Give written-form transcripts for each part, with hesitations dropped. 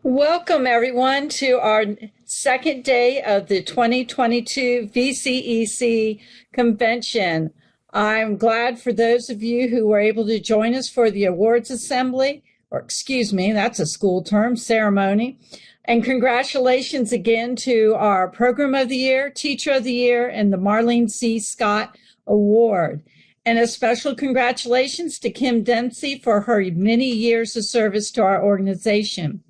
Welcome, everyone, to our second day of the 2022 VCEC convention. I'm glad for those of you who were able to join us for the awards assembly, or excuse me, that's a school term, ceremony. And congratulations again to our Program of the Year, Teacher of the Year, and the Marlene C. Scott Award. And a special congratulations to Kim Dempsey for her many years of service to our organization.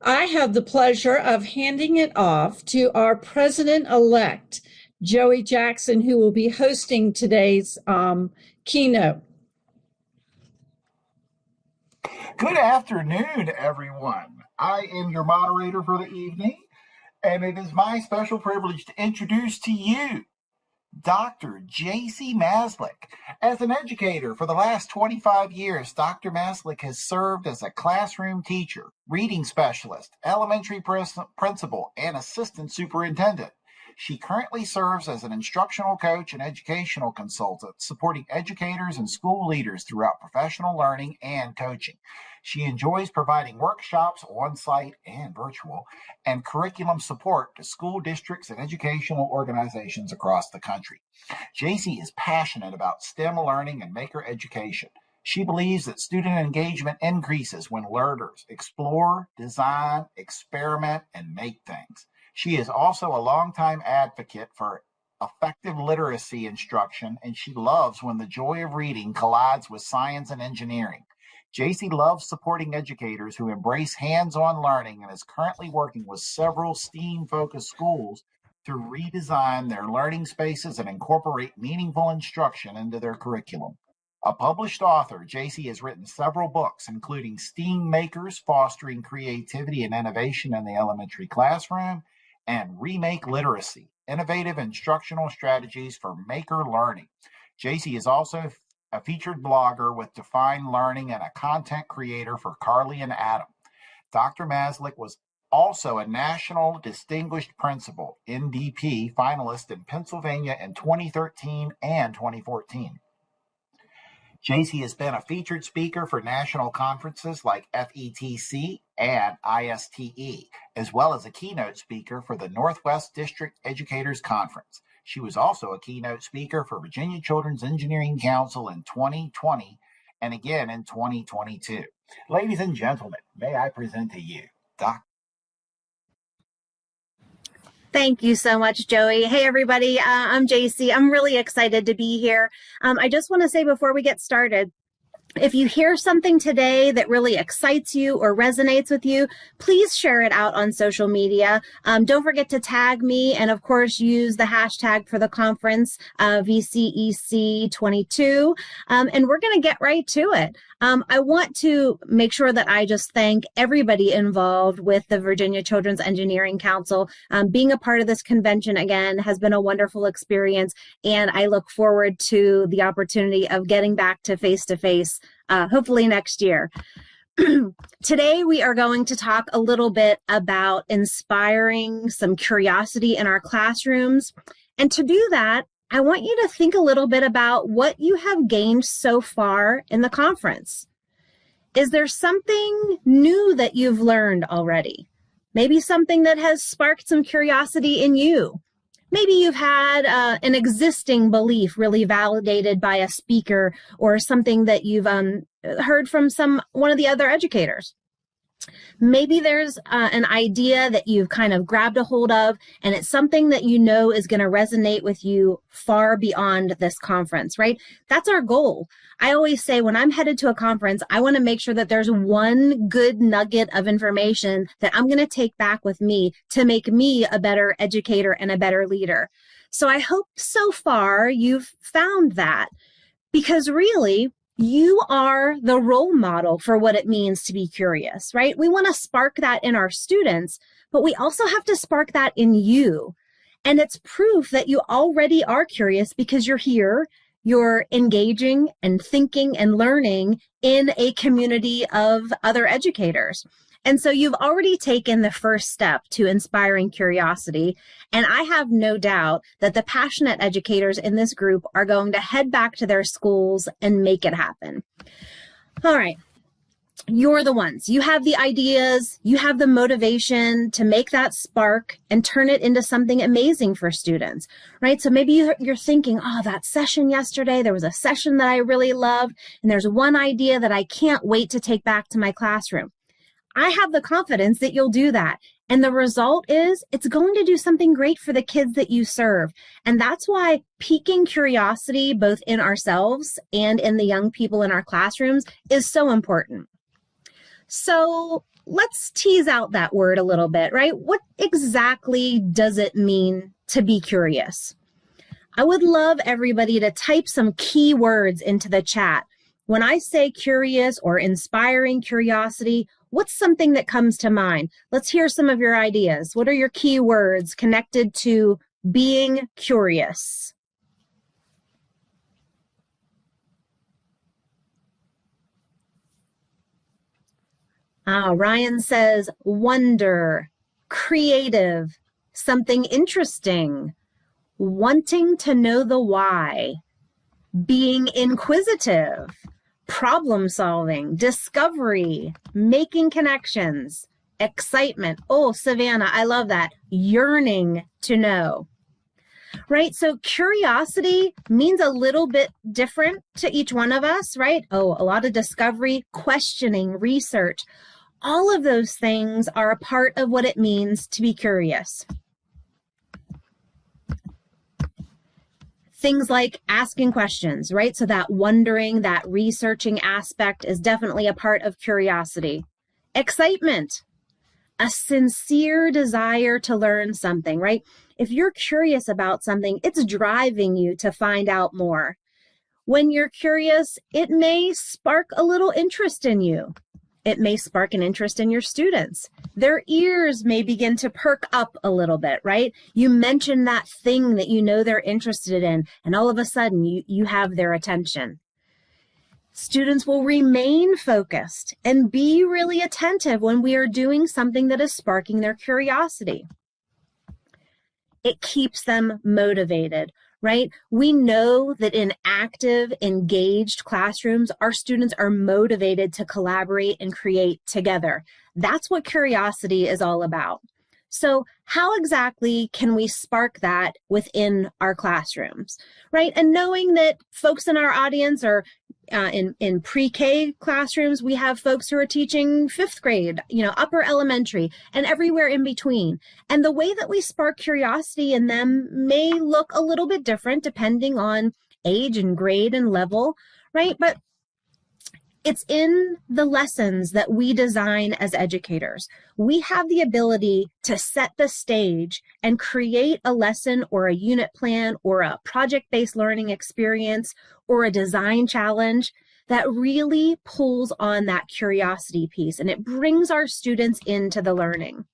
I have the pleasure of handing it off to our president-elect, Joey Jackson, who will be hosting today's keynote. Good afternoon, everyone. I am your moderator for the evening, and it is my special privilege to introduce to you Dr. J.C. Maslick. As an educator for the last 25 years, Dr. Maslick has served as a classroom teacher, reading specialist, elementary principal, and assistant superintendent. She currently serves as an instructional coach and educational consultant, supporting educators and school leaders throughout professional learning and coaching. She enjoys providing workshops on-site and virtual and curriculum support to school districts and educational organizations across the country. JC is passionate about STEM learning and maker education. She believes that student engagement increases when learners explore, design, experiment, and make things. She is also a longtime advocate for effective literacy instruction, and she loves when the joy of reading collides with science and engineering. JC loves supporting educators who embrace hands-on learning and is currently working with several STEAM-focused schools to redesign their learning spaces and incorporate meaningful instruction into their curriculum. A published author, JC has written several books, including STEAM Makers, Fostering Creativity and Innovation in the Elementary Classroom, and Remake Literacy, Innovative Instructional Strategies for Maker Learning. JC is also a featured blogger with Define Learning and a content creator for Carly and Adam. Dr. Maslick was also a National Distinguished Principal, NDP, finalist in Pennsylvania in 2013 and 2014. JC has been a featured speaker for national conferences like FETC and ISTE, as well as a keynote speaker for the Northwest District Educators Conference. She was also a keynote speaker for Virginia Children's Engineering Council in 2020 and again in 2022. Ladies and gentlemen, may I present to you Dr. Thank you so much, Joey. Hey, everybody. I'm JC. I'm really excited to be here. I just want to say before we get started, if you hear something today that really excites you or resonates with you, please share it out on social media. Don't forget to tag me and, of course, use the hashtag for the conference, VCEC22. And we're going to get right to it. I want to make sure that I just thank everybody involved with the Virginia Children's Engineering Council. Being a part of this convention, again, has been a wonderful experience, and I look forward to the opportunity of getting back to face-to-face, hopefully next year. Today, we are going to talk a little bit about inspiring some curiosity in our classrooms. And to do that, I want you to think a little bit about what you have gained so far in the conference. Is there something new that you've learned already? Maybe something that has sparked some curiosity in you. Maybe you've had an existing belief really validated by a speaker or something that you've heard from one of the other educators. Maybe there's an idea that you've kind of grabbed a hold of, and it's something that you know is going to resonate with you far beyond this conference, right? That's our goal. I always say when I'm headed to a conference, I want to make sure that there's one good nugget of information that I'm going to take back with me to make me a better educator and a better leader. So I hope so far you've found that, because really, you are the role model for what it means to be curious, right? We want to spark that in our students, but we also have to spark that in you. And it's proof that you already are curious because you're here, you're engaging and thinking and learning in a community of other educators. And so you've already taken the first step to inspiring curiosity. And I have no doubt that the passionate educators in this group are going to head back to their schools and make it happen. All right. You're the ones. You have the ideas, you have the motivation to make that spark and turn it into something amazing for students, right? So maybe you're thinking, oh, that session yesterday, there was a session that I really loved, and there's one idea that I can't wait to take back to my classroom. I have the confidence that you'll do that. And the result is it's going to do something great for the kids that you serve. And that's why piquing curiosity, both in ourselves and in the young people in our classrooms, is so important. So let's tease out that word a little bit, right? What exactly does it mean to be curious? I would love everybody to type some key words into the chat. When I say curious or inspiring curiosity, what's something that comes to mind? Let's hear some of your ideas. What are your key words connected to being curious? Ryan says wonder, creative, something interesting, wanting to know the why, being inquisitive, problem solving, discovery, making connections, excitement. Oh, Savannah, I love that. Yearning to know. Right? So curiosity means a little bit different to each one of us, right? Oh, a lot of discovery, questioning, research. All of those things are a part of what it means to be curious. Things like asking questions, right? So that wondering, that researching aspect is definitely a part of curiosity. Excitement, a sincere desire to learn something, right? If you're curious about something, it's driving you to find out more. When you're curious, it may spark a little interest in you. It may spark an interest in your students. Their ears may begin to perk up a little bit, right? You mention that thing that you know they're interested in, and all of a sudden you have their attention. Students will remain focused and be really attentive when we are doing something that is sparking their curiosity. It keeps them motivated, right? We know that in active, engaged classrooms, our students are motivated to collaborate and create together. That's what curiosity is all about. So how exactly can we spark that within our classrooms, right? And knowing that folks in our audience are in pre-K classrooms, we have folks who are teaching 5th grade, upper elementary, and everywhere in between. And the way that we spark curiosity in them may look a little bit different depending on age and grade and level, right? But it's in the lessons that we design as educators. We have the ability to set the stage and create a lesson or a unit plan or a project-based learning experience or a design challenge that really pulls on that curiosity piece, and it brings our students into the learning.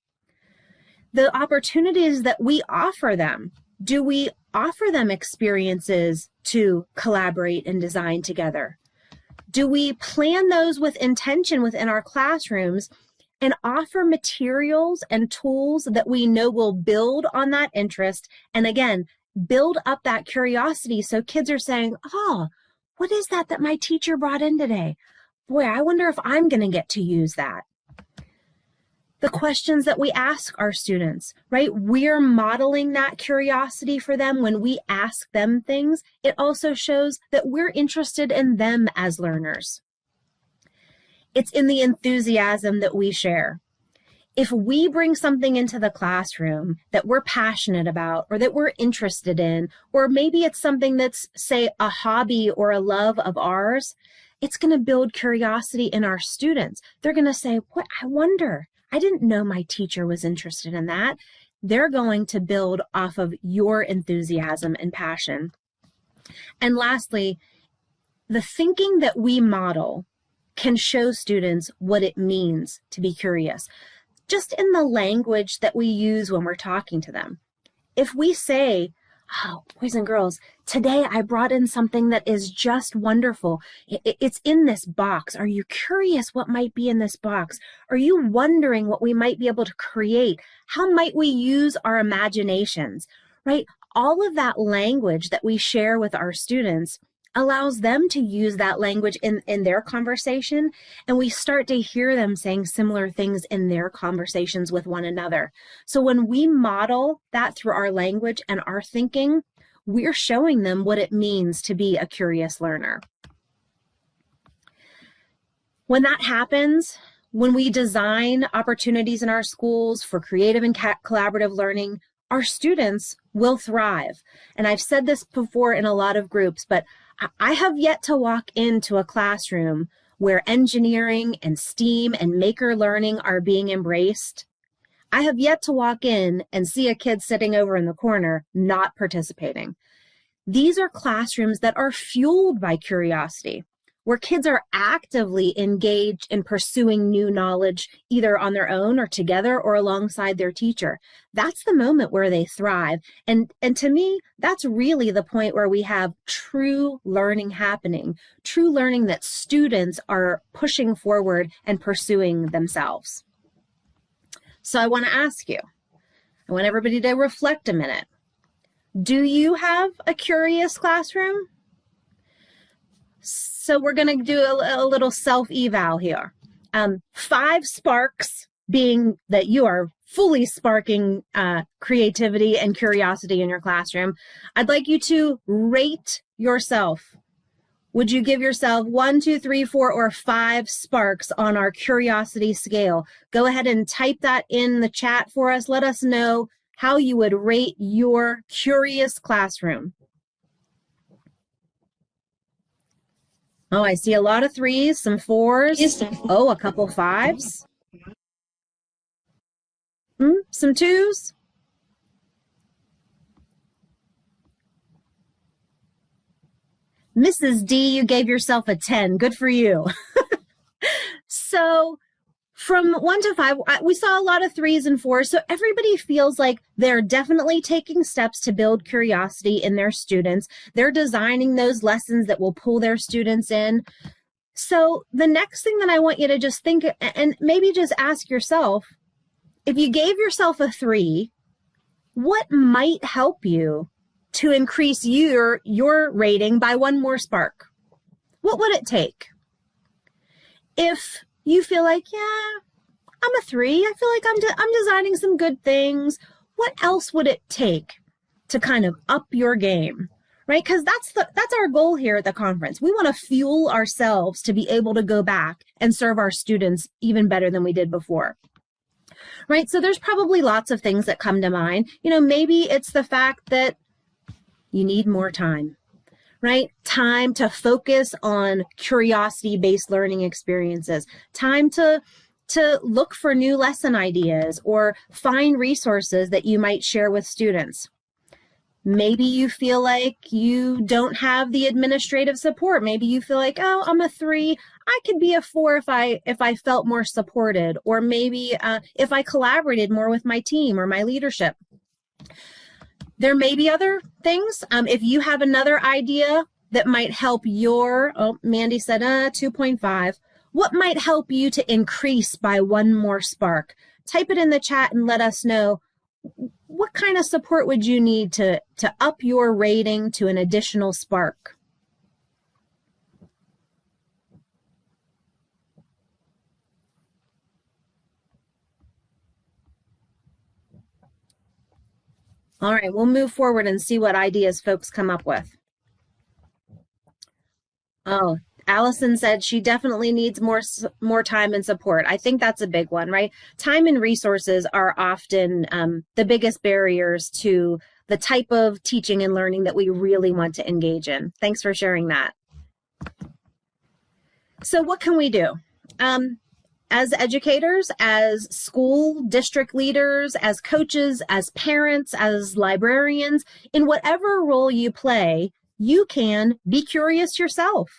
The opportunities that we offer them, do we offer them experiences to collaborate and design together? Do we plan those with intention within our classrooms and offer materials and tools that we know will build on that interest and, again, build up that curiosity so kids are saying, oh, what is that my teacher brought in today? Boy, I wonder if I'm going to get to use that. The questions that we ask our students, right? We're modeling that curiosity for them when we ask them things. It also shows that we're interested in them as learners. It's in the enthusiasm that we share. If we bring something into the classroom that we're passionate about or that we're interested in, or maybe it's something that's, say, a hobby or a love of ours, it's going to build curiosity in our students. They're going to say, what, I wonder. I didn't know my teacher was interested in that. They're going to build off of your enthusiasm and passion. And lastly, the thinking that we model can show students what it means to be curious, just in the language that we use when we're talking to them. If we say, oh, boys and girls, today I brought in something that is just wonderful. It's in this box. Are you curious what might be in this box? Are you wondering what we might be able to create? How might we use our imaginations, right? All of that language that we share with our students allows them to use that language in their conversation, and we start to hear them saying similar things in their conversations with one another. So when we model that through our language and our thinking, we're showing them what it means to be a curious learner. When that happens, when we design opportunities in our schools for creative and collaborative learning, our students will thrive. And I've said this before in a lot of groups, but I have yet to walk into a classroom where engineering and STEAM and maker learning are being embraced. I have yet to walk in and see a kid sitting over in the corner not participating. These are classrooms that are fueled by curiosity, where kids are actively engaged in pursuing new knowledge, either on their own or together or alongside their teacher. That's the moment where they thrive. And to me, that's really the point where we have true learning happening, true learning that students are pushing forward and pursuing themselves. So I want to ask you, I want everybody to reflect a minute. Do you have a curious classroom? So we're going to do a little self-eval here. 5 sparks being that you are fully sparking creativity and curiosity in your classroom. I'd like you to rate yourself. Would you give yourself 1, 2, 3, 4, or 5 sparks on our curiosity scale? Go ahead and type that in the chat for us. Let us know how you would rate your curious classroom. Oh, I see a lot of 3s, some 4s. Oh, a couple 5s. Some 2s. Mrs. D, you gave yourself a 10. Good for you. So from 1 to 5, we saw a lot of 3s and 4s. So everybody feels like they're definitely taking steps to build curiosity in their students. They're designing those lessons that will pull their students in. So the next thing that I want you to just think, and maybe just ask yourself, if you gave yourself a 3, what might help you to increase your rating by 1 more spark? What would it take? If you feel like, yeah, I'm a 3, I feel like I'm designing some good things, what else would it take to kind of up your game, right? Because that's our goal here at the conference. We want to fuel ourselves to be able to go back and serve our students even better than we did before. Right? So there's probably lots of things that come to mind. You know, maybe it's the fact that you need more time, right? Time to focus on curiosity-based learning experiences, time to look for new lesson ideas or find resources that you might share with students. Maybe you feel like you don't have the administrative support. Maybe you feel like, oh, I'm a 3. I could be a 4 if I felt more supported, or maybe if I collaborated more with my team or my leadership. There may be other things. If you have another idea that might help your, oh, Mandy said 2.5. What might help you to increase by 1 more spark? Type it in the chat and let us know. What kind of support would you need to up your rating to an additional spark? All right, we'll move forward and see what ideas folks come up with. Oh, Allison said she definitely needs more time and support. I think that's a big one, right? Time and resources are often the biggest barriers to the type of teaching and learning that we really want to engage in. Thanks for sharing that. So what can we do? As educators, as school district leaders, as coaches, as parents, as librarians, in whatever role you play, you can be curious yourself.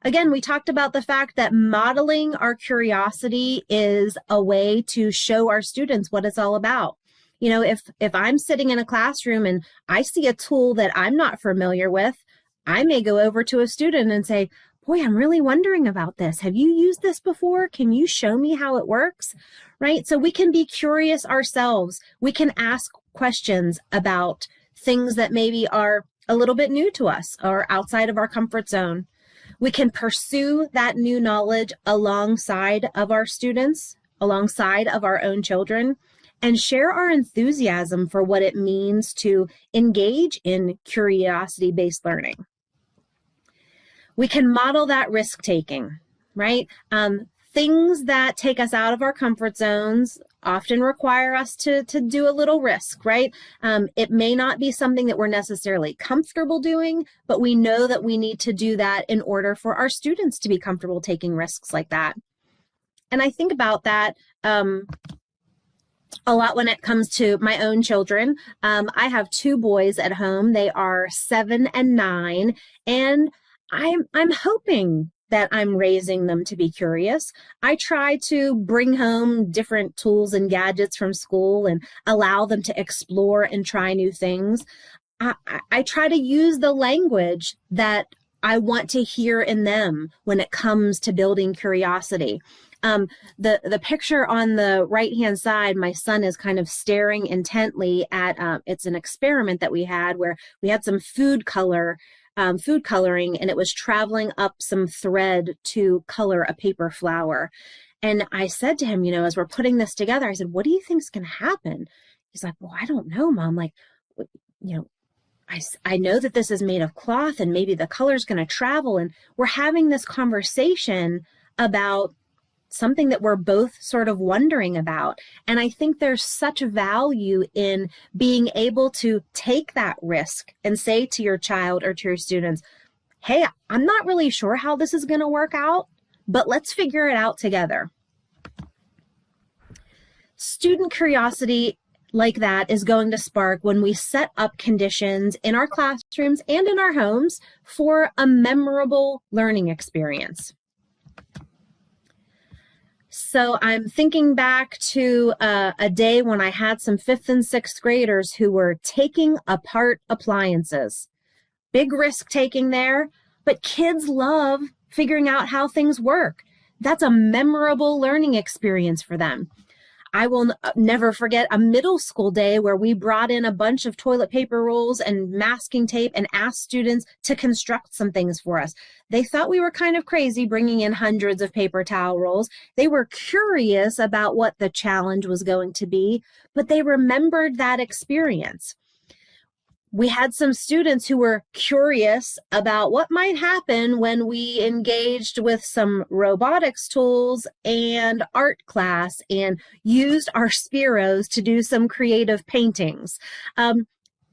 Again, we talked about the fact that modeling our curiosity is a way to show our students what it's all about. You know, if I'm sitting in a classroom and I see a tool that I'm not familiar with, I may go over to a student and say, boy, I'm really wondering about this. Have you used this before? Can you show me how it works? Right? So we can be curious ourselves. We can ask questions about things that maybe are a little bit new to us or outside of our comfort zone. We can pursue that new knowledge alongside of our students, alongside of our own children, and share our enthusiasm for what it means to engage in curiosity-based learning. We can model that risk-taking, right? Things that take us out of our comfort zones often require us to do a little risk, right? It may not be something that we're necessarily comfortable doing, but we know that we need to do that in order for our students to be comfortable taking risks like that. And I think about that a lot when it comes to my own children. I have two boys at home. They are 7 and 9, and I'm hoping that I'm raising them to be curious. I try to bring home different tools and gadgets from school and allow them to explore and try new things. I try to use the language that I want to hear in them when it comes to building curiosity. The picture on the right-hand side, my son is kind of staring intently at, it's an experiment that we had where we had some food coloring, and it was traveling up some thread to color a paper flower. And I said to him, as we're putting this together, I said, what do you think is going to happen? He's like, well, I don't know, Mom. Like, I know that this is made of cloth and maybe the color's going to travel. And we're having this conversation about something that we're both sort of wondering about. And I think there's such value in being able to take that risk and say to your child or to your students, hey, I'm not really sure how this is going to work out, but let's figure it out together. Student curiosity like that is going to spark when we set up conditions in our classrooms and in our homes for a memorable learning experience. So I'm thinking back to a day when I had some 5th and 6th graders who were taking apart appliances. Big risk taking there, but kids love figuring out how things work. That's a memorable learning experience for them. I will never forget a middle school day where we brought in a bunch of toilet paper rolls and masking tape and asked students to construct some things for us. They thought we were kind of crazy bringing in hundreds of paper towel rolls. They were curious about what the challenge was going to be, but they remembered that experience. We had some students who were curious about what might happen when we engaged with some robotics tools and art class and used our Spiros to do some creative paintings.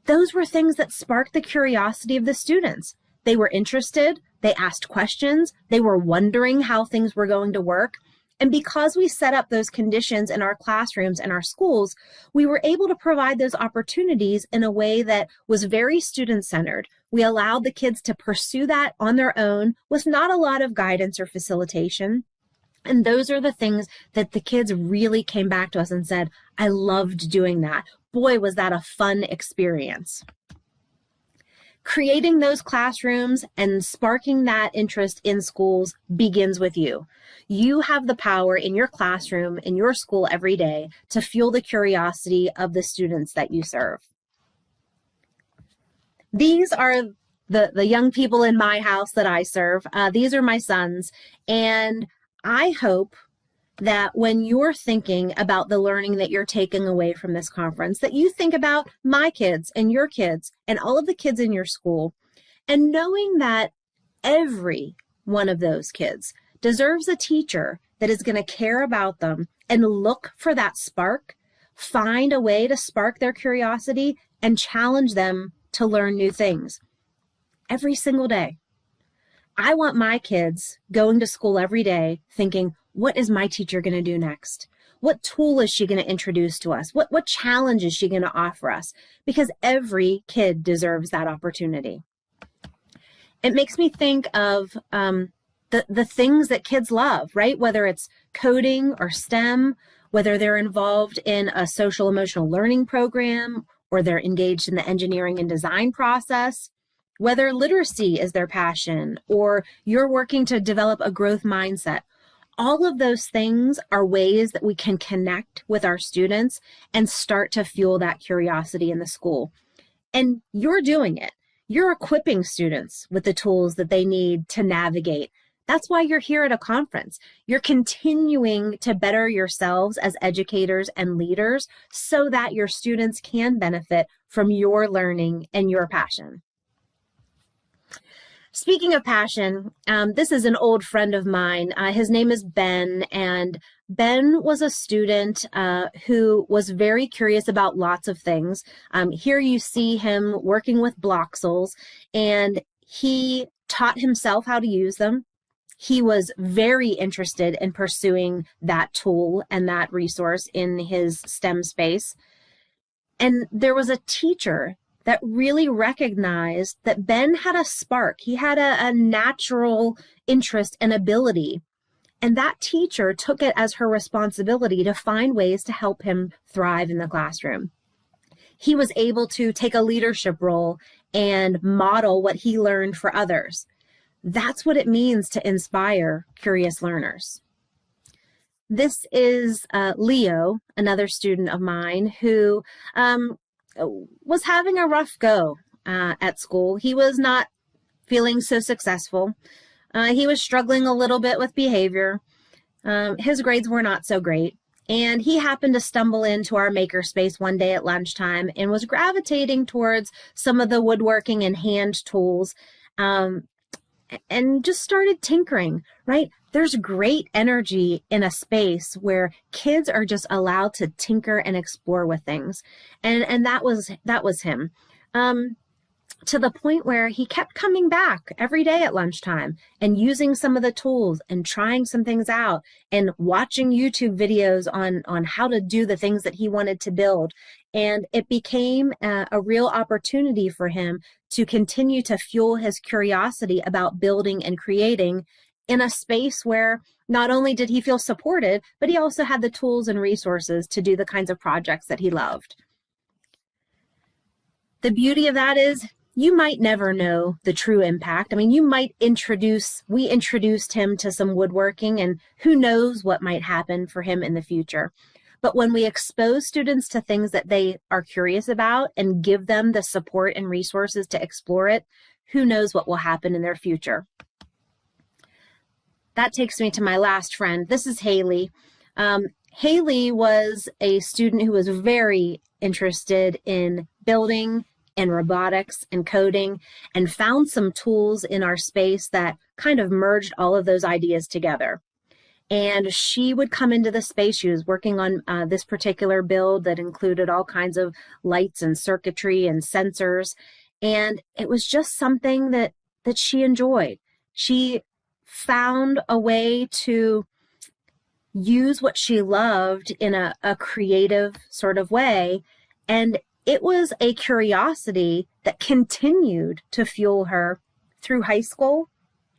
Those were things that sparked the curiosity of the students. They were interested, they asked questions, they were wondering how things were going to work. And because we set up those conditions in our classrooms and our schools, we were able to provide those opportunities in a way that was very student-centered. We allowed the kids to pursue that on their own with not a lot of guidance or facilitation. And those are the things that the kids really came back to us and said, I loved doing that. Boy, was that a fun experience. Creating those classrooms and sparking that interest in schools begins with you. You have the power in your classroom, in your school every day to fuel the curiosity of the students that you serve. These are the young people in my house that I serve. These are my sons, and I hope that when you're thinking about the learning that you're taking away from this conference, that you think about my kids and your kids and all of the kids in your school, and knowing that every one of those kids deserves a teacher that is going to care about them and look for that spark, find a way to spark their curiosity and challenge them to learn new things every single day. I want my kids going to school every day thinking, what is my teacher going to do next? What tool is she going to introduce to us? What challenge is she going to offer us? Because every kid deserves that opportunity. It makes me think of the things that kids love, right? Whether it's coding or STEM, whether they're involved in a social emotional learning program, or they're engaged in the engineering and design process, whether literacy is their passion, or you're working to develop a growth mindset. All of those things are ways that we can connect with our students and start to fuel that curiosity in the school. And you're doing it. You're equipping students with the tools that they need to navigate. That's why you're here at a conference. You're continuing to better yourselves as educators and leaders so that your students can benefit from your learning and your passion. Speaking of passion, this is an old friend of mine. His name is Ben, and Ben was a student who was very curious about lots of things. Here you see him working with Bloxels, and he taught himself how to use them. He was very interested in pursuing that tool and that resource in his STEM space. And there was a teacher that really recognized that Ben had a spark. He had a natural interest and ability. And that teacher took it as her responsibility to find ways to help him thrive in the classroom. He was able to take a leadership role and model what he learned for others. That's what it means to inspire curious learners. This is Leo, another student of mine who was having a rough go at school. He was not feeling so successful. He was struggling a little bit with behavior. His grades were not so great. And he happened to stumble into our makerspace one day at lunchtime and was gravitating towards some of the woodworking and hand tools and just started tinkering, right? There's great energy in a space where kids are just allowed to tinker and explore with things. And that was him. To the point where he kept coming back every day at lunchtime and using some of the tools and trying some things out and watching YouTube videos on how to do the things that he wanted to build. And it became a real opportunity for him to continue to fuel his curiosity about building and creating in a space where not only did he feel supported, but he also had the tools and resources to do the kinds of projects that he loved. The beauty of that is you might never know the true impact. I mean, we introduced him to some woodworking, and who knows what might happen for him in the future. But when we expose students to things that they are curious about and give them the support and resources to explore it, who knows what will happen in their future. That takes me to my last friend. This is Haley. Haley was a student who was very interested in building and robotics and coding, and found some tools in our space that kind of merged all of those ideas together. And she would come into the space. She was working on this particular build that included all kinds of lights and circuitry and sensors. And it was just something that she enjoyed. She found a way to use what she loved in a creative sort of way. And it was a curiosity that continued to fuel her through high school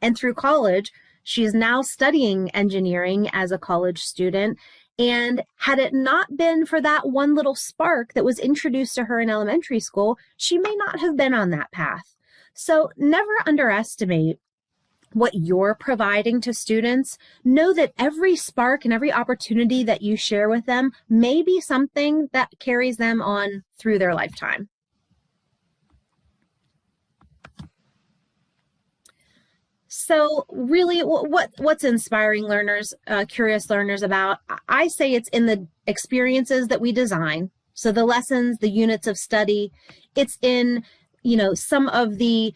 and through college. She is now studying engineering as a college student. And had it not been for that one little spark that was introduced to her in elementary school, she may not have been on that path. So never underestimate what you're providing to students. Know that every spark and every opportunity that you share with them may be something that carries them on through their lifetime. So really, what's inspiring learners, curious learners about? I say it's in the experiences that we design. So the lessons, the units of study, it's in, some of the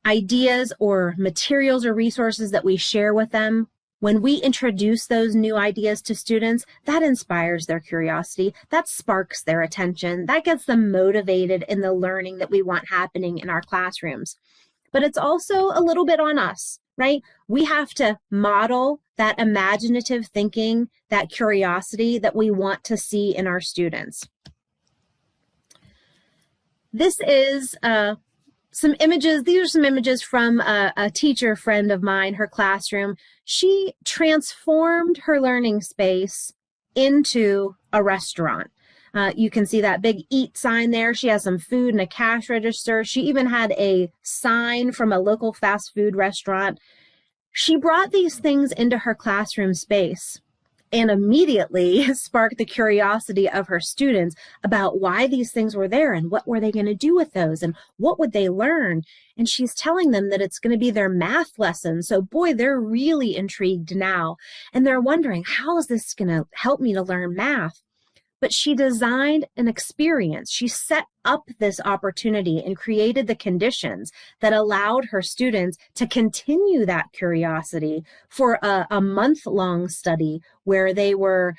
ideas or materials or resources that we share with them. When we introduce those new ideas to students, that inspires their curiosity, that sparks their attention, that gets them motivated in the learning that we want happening in our classrooms. But it's also a little bit on us, right? We have to model that imaginative thinking, that curiosity that we want to see in our students. This is some images. These are some images from a teacher friend of mine, her classroom. She transformed her learning space into a restaurant. You can see that big eat sign there. She has some food and a cash register. She even had a sign from a local fast food restaurant. She brought these things into her classroom space and immediately sparked the curiosity of her students about why these things were there and what were they going to do with those and what would they learn. And she's telling them that it's going to be their math lesson. So boy, they're really intrigued now. And they're wondering, how is this going to help me to learn math? But she designed an experience. She set up this opportunity and created the conditions that allowed her students to continue that curiosity for a month-long study where they were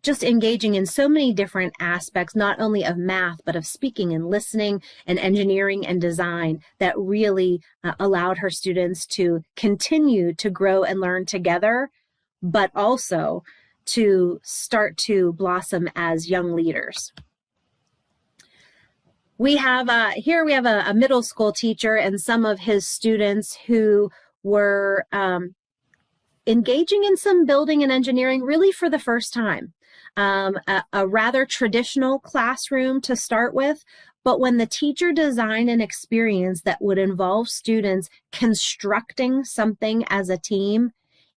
just engaging in so many different aspects, not only of math, but of speaking and listening and engineering and design, that really allowed her students to continue to grow and learn together, but also to start to blossom as young leaders. We have here we have a middle school teacher and some of his students who were engaging in some building and engineering really for the first time. A rather traditional classroom to start with, but when the teacher designed an experience that would involve students constructing something as a team,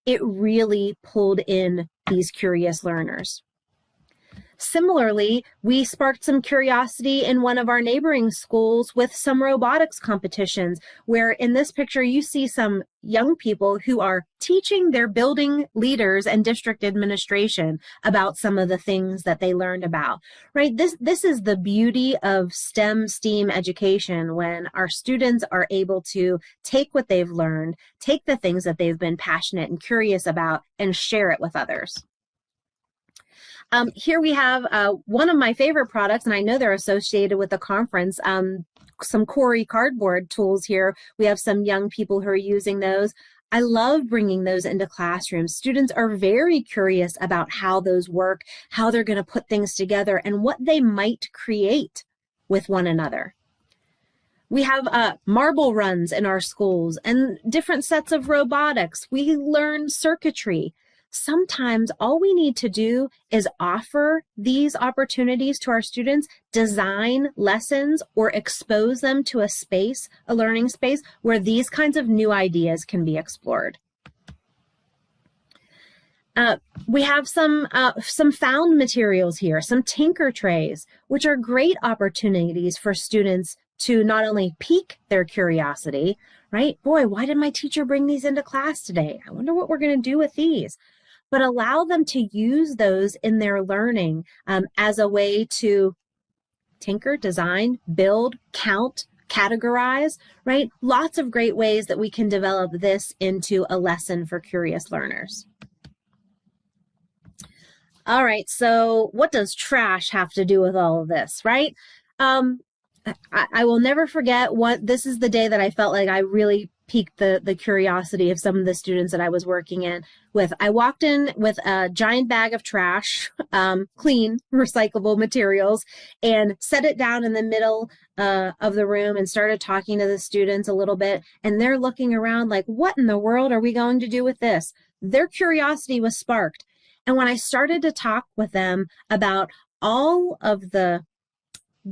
it really pulled in these curious learners. Similarly, we sparked some curiosity in one of our neighboring schools with some robotics competitions, where in this picture you see some young people who are teaching their building leaders and district administration about some of the things that they learned about, right? This is the beauty of STEM education, when our students are able to take what they've learned, take the things that they've been passionate and curious about, and share it with others. Here we have one of my favorite products, and I know they're associated with the conference, some Cori cardboard tools here. We have some young people who are using those. I love bringing those into classrooms. Students are very curious about how those work, how they're going to put things together, and what they might create with one another. We have marble runs in our schools and different sets of robotics. We learn circuitry. Sometimes all we need to do is offer these opportunities to our students, design lessons, or expose them to a space, a learning space, where these kinds of new ideas can be explored. We have some found materials here, some tinker trays, which are great opportunities for students to not only pique their curiosity, right? Boy, why did my teacher bring these into class today? I wonder what we're going to do with these. But allow them to use those in their learning as a way to tinker, design, build, count, categorize, right? Lots of great ways that we can develop this into a lesson for curious learners. All right, so what does trash have to do with all of this, right? I will never forget this is the day that I felt like I really piqued the curiosity of some of the students that I was working in with. I walked in with a giant bag of trash, clean, recyclable materials, and set it down in the middle of the room and started talking to the students a little bit. And they're looking around like, what in the world are we going to do with this? Their curiosity was sparked. And when I started to talk with them about all of the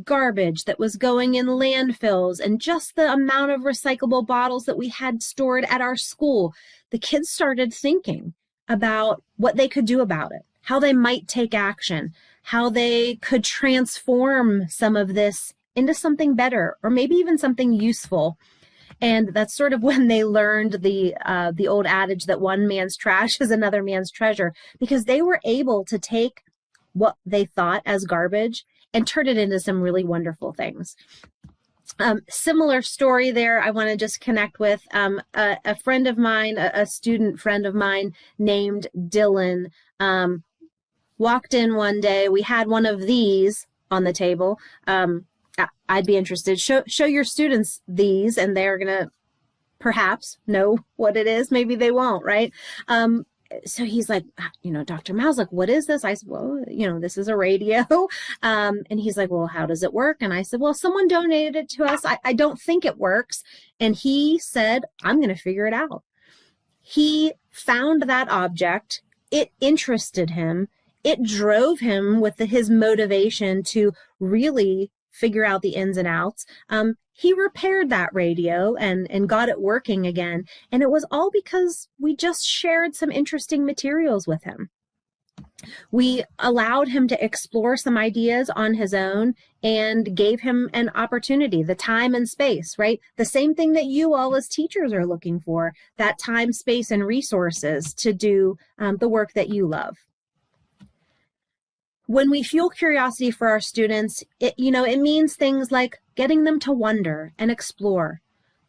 garbage that was going in landfills and just the amount of recyclable bottles that we had stored at our school, the kids started thinking about what they could do about it, how they might take action, how they could transform some of this into something better, or maybe even something useful. And that's sort of when they learned the old adage that one man's trash is another man's treasure, because they were able to take what they thought as garbage and turn it into some really wonderful things. Similar story there, I want to just connect with a friend of mine, a student friend of mine named Dylan, walked in one day. We had one of these on the table. I'd be interested. Show your students these, and they're going to perhaps know what it is. Maybe they won't, right? So he's like, Dr. Mao's like, what is this? I said, well, this is a radio. And he's like, well, how does it work? And I said, well, someone donated it to us. I don't think it works. And he said, I'm going to figure it out. He found that object. It interested him. It drove him with his motivation to really figure out the ins and outs. He repaired that radio and got it working again. And it was all because we just shared some interesting materials with him. We allowed him to explore some ideas on his own and gave him an opportunity, the time and space, right? The same thing that you all as teachers are looking for, that time, space, and resources to do the work that you love. When we fuel curiosity for our students, it means things like getting them to wonder and explore.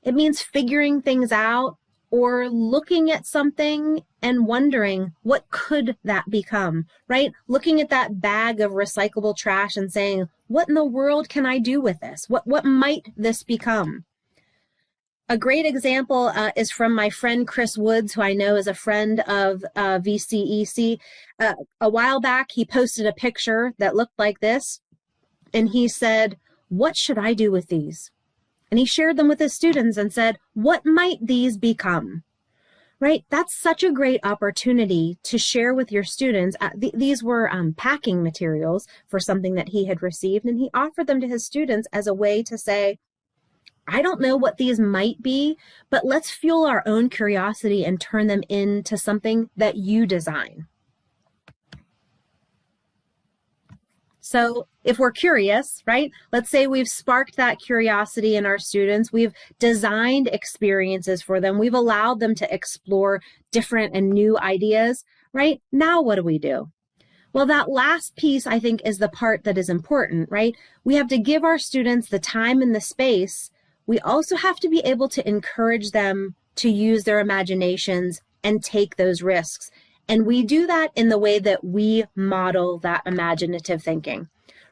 It means figuring things out or looking at something and wondering, what could that become, right? Looking at that bag of recyclable trash and saying, what in the world can I do with this? What might this become? A great example is from my friend Chris Woods, who I know is a friend of VCEC. A while back, he posted a picture that looked like this, and he said, what should I do with these? And he shared them with his students and said, what might these become? Right? That's such a great opportunity to share with your students. These were packing materials for something that he had received, and he offered them to his students as a way to say, I don't know what these might be, but let's fuel our own curiosity and turn them into something that you design. So if we're curious, right, let's say we've sparked that curiosity in our students, we've designed experiences for them, we've allowed them to explore different and new ideas, right? Now what do? Well, that last piece, I think, is the part that is important, right? We have to give our students the time and the space. We also have to be able to encourage them to use their imaginations and take those risks. And we do that in the way that we model that imaginative thinking,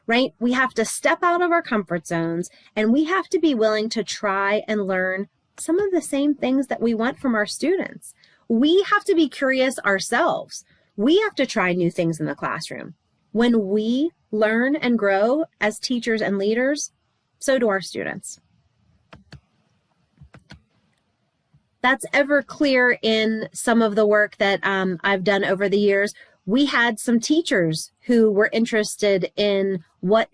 right? We have to step out of our comfort zones, and we have to be willing to try and learn some of the same things that we want from our students. We have to be curious ourselves. We have to try new things in the classroom. When we learn and grow as teachers and leaders, so do our students. That's ever clear in some of the work that I've done over the years. We had some teachers who were interested in what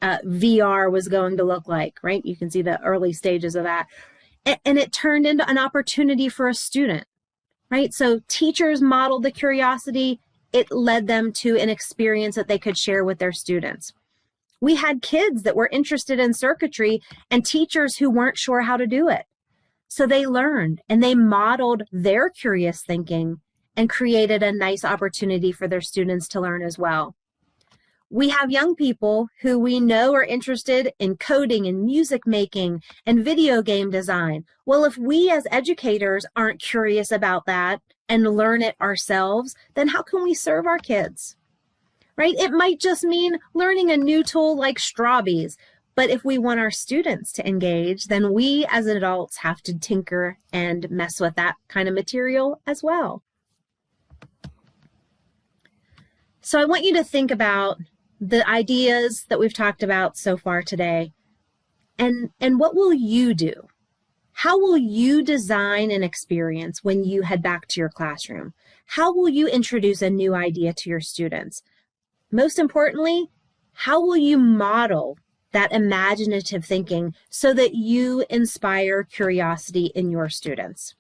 VR was going to look like, right? You can see the early stages of that. And it turned into an opportunity for a student, right? So teachers modeled the curiosity. It led them to an experience that they could share with their students. We had kids that were interested in circuitry and teachers who weren't sure how to do it. So they learned and they modeled their curious thinking and created a nice opportunity for their students to learn as well. We have young people who we know are interested in coding and music making and video game design. Well, if we as educators aren't curious about that and learn it ourselves, then how can we serve our kids? Right? It might just mean learning a new tool like Strawbees. But if we want our students to engage, then we as adults have to tinker and mess with that kind of material as well. So I want you to think about the ideas that we've talked about so far today, and what will you do? How will you design an experience when you head back to your classroom? How will you introduce a new idea to your students? Most importantly, how will you model that imaginative thinking so that you inspire curiosity in your students?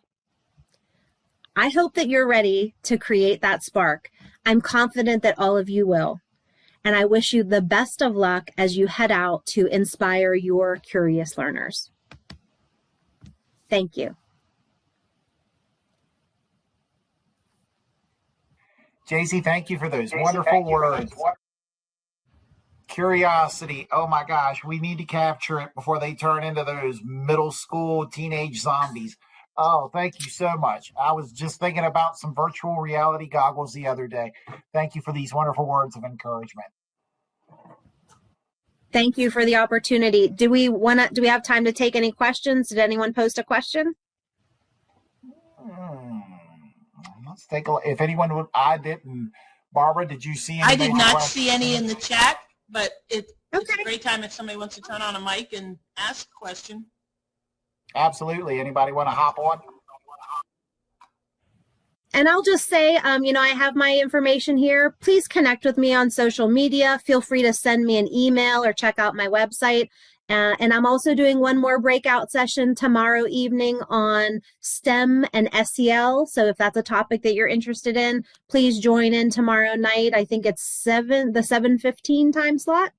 I hope that you're ready to create that spark. I'm confident that all of you will. And I wish you the best of luck as you head out to inspire your curious learners. Thank you. JC, thank you for those wonderful words. Curiosity, oh my gosh, we need to capture it before they turn into those middle school teenage zombies. Oh, thank you so much. I was just thinking about some virtual reality goggles the other day. Thank you for these wonderful words of encouragement. Thank you for the opportunity. Do we have time to take any questions? Did anyone post a question? Let's take a look. If anyone would, I didn't. Barbara, did you see any? I did not see any in the chat, but it's a great time if somebody wants to turn on a mic and ask a question. Absolutely. Anybody want to hop on? And I'll just say, I have my information here. Please connect with me on social media. Feel free to send me an email or check out my website. And I'm also doing one more breakout session tomorrow evening on STEM and SEL. So if that's a topic that you're interested in, please join in tomorrow night. I think it's the 7:15 time slot.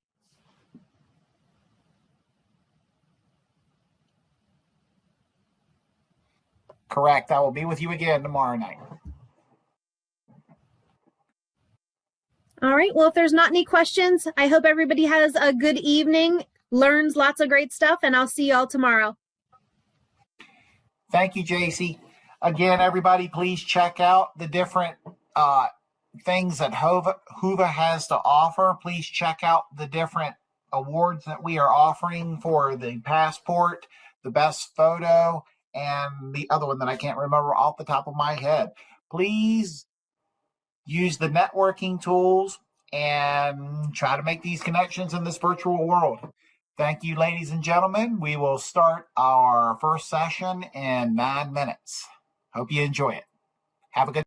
Correct. I will be with you again tomorrow night. All right. Well, if there's not any questions, I hope everybody has a good evening, learns lots of great stuff, and I'll see you all tomorrow. Thank you, JC. Again, everybody, please check out the different things that HUVA has to offer. Please check out the different awards that we are offering for the passport, the best photo, and the other one that I can't remember off the top of my head. Please use the networking tools and try to make these connections in this virtual world. Thank you, ladies and gentlemen. We will start our first session in 9 minutes. Hope you enjoy it. Have a good